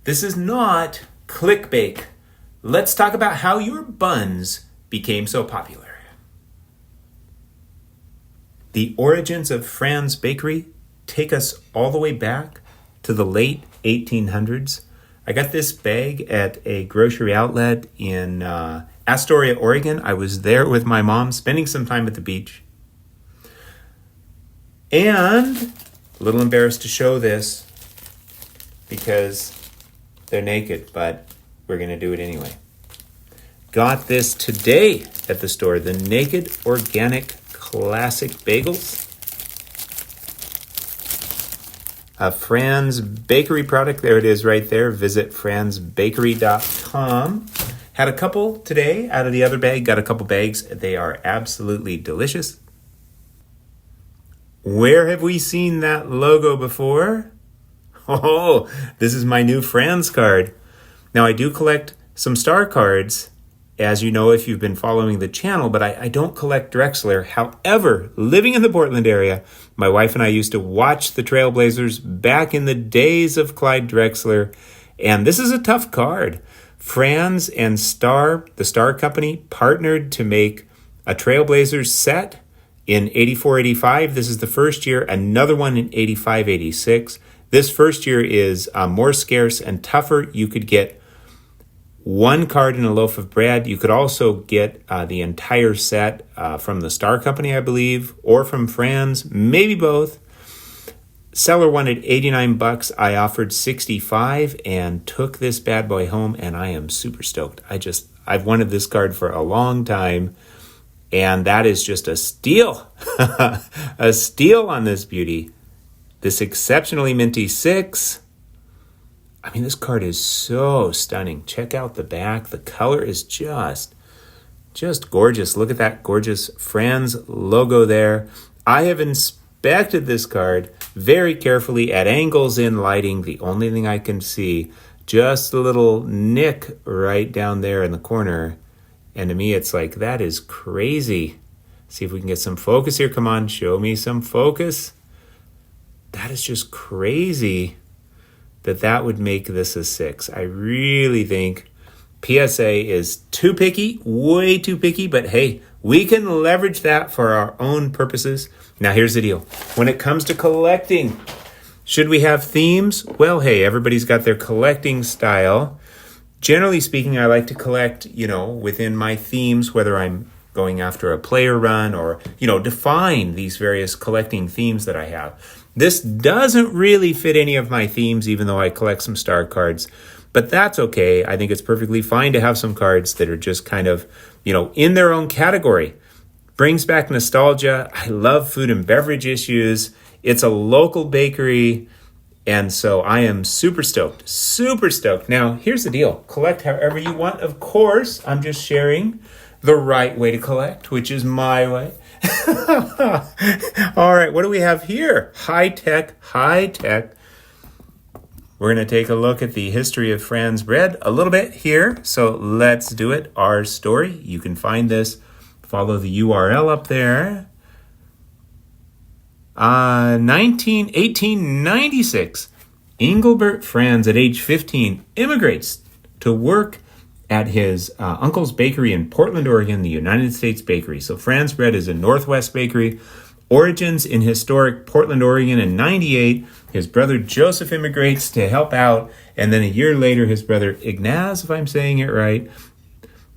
This is not clickbait. Let's talk about how your buns became so popular. The origins of Fran's Bakery take us all the way back to the late 1800s. I got this bag at a grocery outlet in Astoria, Oregon. I was there with my mom, spending some time at the beach. And a little embarrassed to show this because they're naked, but we're going to do it anyway. Got this today at the store, the Naked Organic Classic Bagels. A Fran's Bakery product. There it is right there. Visit fransbakery.com. Had a couple today out of the other bag. Got a couple bags. They are absolutely delicious. Where have we seen that logo before? Oh, this is my new Fran's card. Now, I do collect some star cards, as you know if you've been following the channel, but I don't collect Drexler. However, living in the Portland area, my wife and I used to watch the Trailblazers back in the days of Clyde Drexler, and this is a tough card. Fran's and Star, the Star Company, partnered to make a Trailblazers set in 84-85. This is the first year, another one in 85-86. This first year is more scarce and tougher. You could get one card and a loaf of bread. You could also get the entire set from the Star Company, I believe, or from Fran's, maybe both. Seller wanted $89. I offered $65 and took this bad boy home, and I am super stoked. I've wanted this card for a long time, and that is just a steal. A steal on this beauty. This exceptionally minty 6. I mean, this card is so stunning. Check out the back. The color is just gorgeous. Look at that gorgeous Fran's logo there. I have inspected this card very carefully at angles in lighting. The only thing I can see, just a little nick right down there in the corner. And to me, it's like, that is crazy. See if we can get some focus here. Come on, show me some focus. That is just crazy that would make this a 6. I really think PSA is too picky, way too picky, but hey, we can leverage that for our own purposes. Now, here's the deal. When it comes to collecting, should we have themes? Well, hey, everybody's got their collecting style. Generally speaking, I like to collect, within my themes, whether I'm going after a player run or, define these various collecting themes that I have. This doesn't really fit any of my themes, even though I collect some star cards, but that's okay. I think it's perfectly fine to have some cards that are just kind of, in their own category. Brings back nostalgia. I love food and beverage issues. It's a local bakery, and so I am super stoked, super stoked. Now, here's the deal. Collect however you want. Of course, I'm just sharing the right way to collect, which is my way. All right, what do we have here? High tech. We're going to take a look at the history of Fran's bread a little bit here. So let's do it. Our story. You can find this. Follow the URL up there. 1896. Engelbert Franz, at age 15, immigrates to work at his uncle's bakery in Portland, Oregon, the United States Bakery. So Fran's Bread is a Northwest bakery. Origins in historic Portland, Oregon in 98. His brother Joseph immigrates to help out. And then a year later, his brother Ignaz, if I'm saying it right.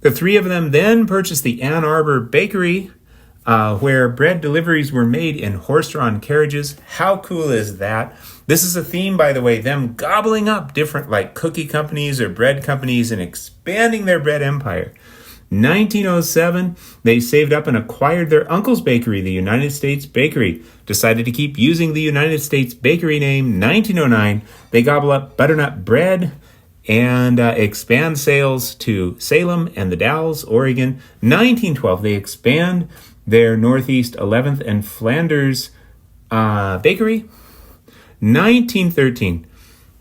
The three of them then purchased the Ann Arbor Bakery, where bread deliveries were made in horse-drawn carriages. How cool is that? This is a theme, by the way, them gobbling up different like cookie companies or bread companies and expanding their bread empire. 1907, they saved up and acquired their uncle's bakery, the United States Bakery. Decided to keep using the United States Bakery name. 1909, they gobble up butternut bread and expand sales to Salem and the Dalles, Oregon. 1912, they expand their Northeast 11th and Flanders bakery. 1913,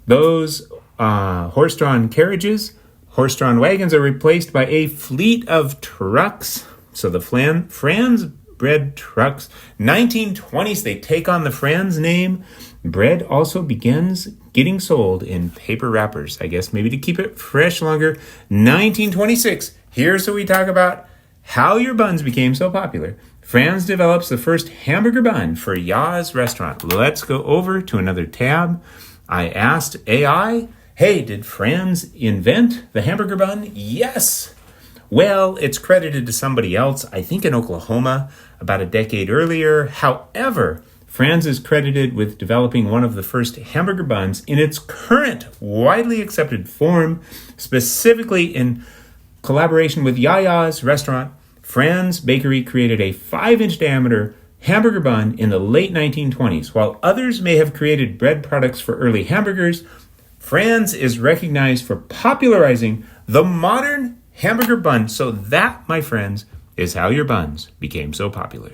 those horse-drawn carriages, horse-drawn wagons are replaced by a fleet of trucks. So the Fran's Bread trucks. 1920s, they take on the Fran's name bread also begins getting sold in paper wrappers. I guess maybe to keep it fresh longer. 1926, here's what we talk about how your buns became so popular. Franz develops the first hamburger bun for Ya's restaurant. Let's go over to another tab. I asked AI, hey, did Franz invent the hamburger bun? Yes. Well, it's credited to somebody else, I think in Oklahoma, about a decade earlier. However, Franz is credited with developing one of the first hamburger buns in its current widely accepted form, specifically in collaboration with Ya's restaurant. Franz Bakery created a 5-inch diameter hamburger bun in the late 1920s. While others may have created bread products for early hamburgers, Franz is recognized for popularizing the modern hamburger bun. So that, my friends, is how your buns became so popular.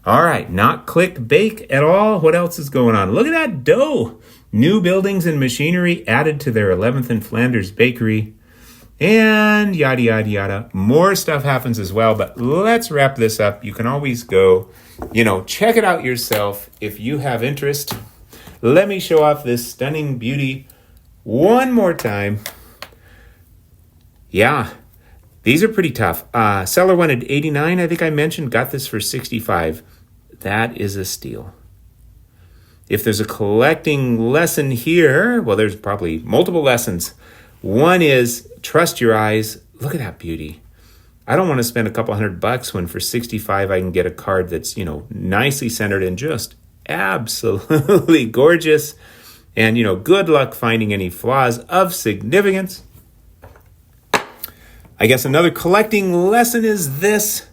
All right, not click bake at all. What else is going on? Look at that dough. New buildings and machinery added to their 11th and Flanders bakery. And yada, yada, yada. More stuff happens as well, but let's wrap this up. You can always go, check it out yourself if you have interest. Let me show off this stunning beauty one more time. Yeah, these are pretty tough. Seller wanted 89, I think I mentioned, got this for 65. That is a steal. If there's a collecting lesson here, well, there's probably multiple lessons. One is trust your eyes. Look at that beauty. I don't want to spend a couple $100 when for 65 I can get a card that's, nicely centered and just absolutely gorgeous. And, good luck finding any flaws of significance. I guess another collecting lesson is this.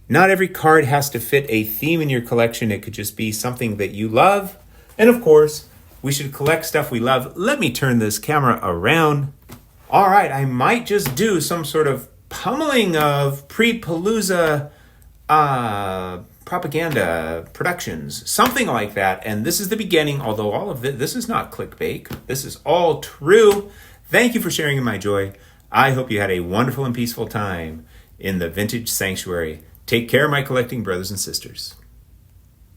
Not every card has to fit a theme in your collection. It could just be something that you love. And of course, we should collect stuff we love. Let me turn this camera around. All right, I might just do some sort of pummeling of pre-Palooza propaganda productions, something like that. And this is the beginning, although all of this is not clickbait. This is all true. Thank you for sharing in my joy. I hope you had a wonderful and peaceful time in the Vintage Sanctuary. Take care, my collecting brothers and sisters.